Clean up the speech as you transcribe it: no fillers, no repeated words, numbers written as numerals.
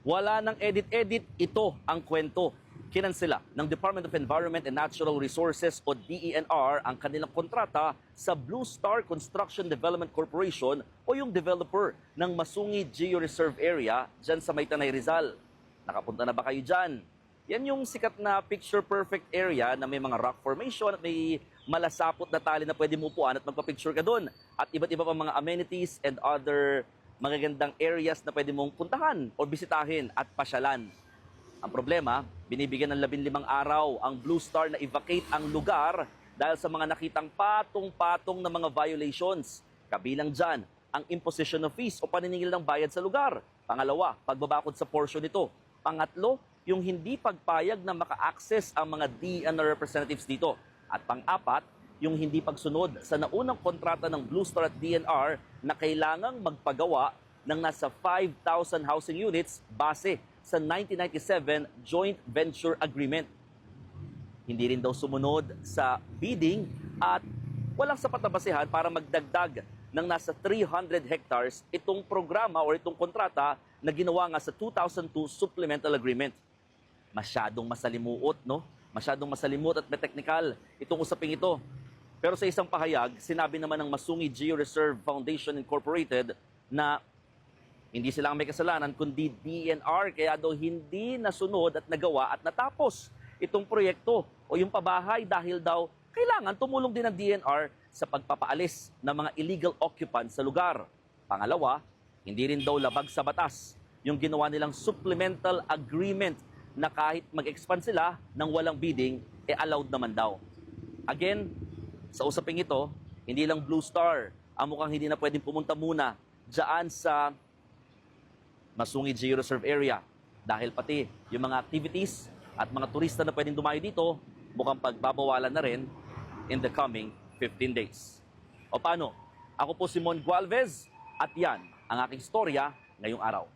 Wala nang edit-edit, ito ang kwento. Kinansela ng Department of Environment and Natural Resources o DENR ang kanilang kontrata sa Blue Star Construction Development Corporation o yung developer ng Masungi Geo-Reserve Area dyan sa Maytanay, Rizal. Nakapunta na ba kayo dyan? Yan yung sikat na picture-perfect area na may mga rock formation at may malasapot na tali na pwede mo upuan at magpa-picture ka doon. At iba't iba pang mga amenities and other magagandang areas na pwede mong puntahan o bisitahin at pasyalan. Ang problema, binibigyan ng 15 araw ang Blue Star na i-vacate ang lugar dahil sa mga nakitang patong-patong na mga violations. Kabilang dyan, ang imposition of fees o paniningil ng bayad sa lugar. Pangalawa, pagbabakod sa portion nito. Pangatlo, yung hindi pagpayag na maka-access ang mga DENR representatives dito. At pang-apat, yung hindi pagsunod sa naunang kontrata ng Blue Star at DENR na kailangang magpagawa ng nasa 5,000 housing units base sa 1997 Joint Venture Agreement. Hindi rin daw sumunod sa bidding at walang sapat na basehan para magdagdag ng nasa 300 hectares itong programa o itong kontrata na ginawa nga sa 2002 Supplemental Agreement. Masyadong masalimuot, no? Masyadong masalimut at may technical itong usaping ito. Pero sa isang pahayag, sinabi naman ng Masungi Geo-Reserve Foundation Incorporated na hindi sila ang may kasalanan kundi DENR kaya daw hindi nasunod at nagawa at natapos itong proyekto o yung pabahay dahil daw kailangan tumulong din ng DENR sa pagpapaalis ng mga illegal occupants sa lugar. Pangalawa, hindi rin daw labag sa batas yung ginawa nilang supplemental agreement na kahit mag-expand sila ng walang bidding, allowed naman daw. Again, sa usaping ito, hindi lang Blue Star ang mukhang hindi na pwedeng pumunta muna dyan sa Masungi Geo-Reserve Area dahil pati yung mga activities at mga turista na pwedeng dumayo dito mukhang pagbabawalan na rin in the coming 15 days. O paano? Ako po si Mon Gualvez at yan ang aking istorya ngayong araw.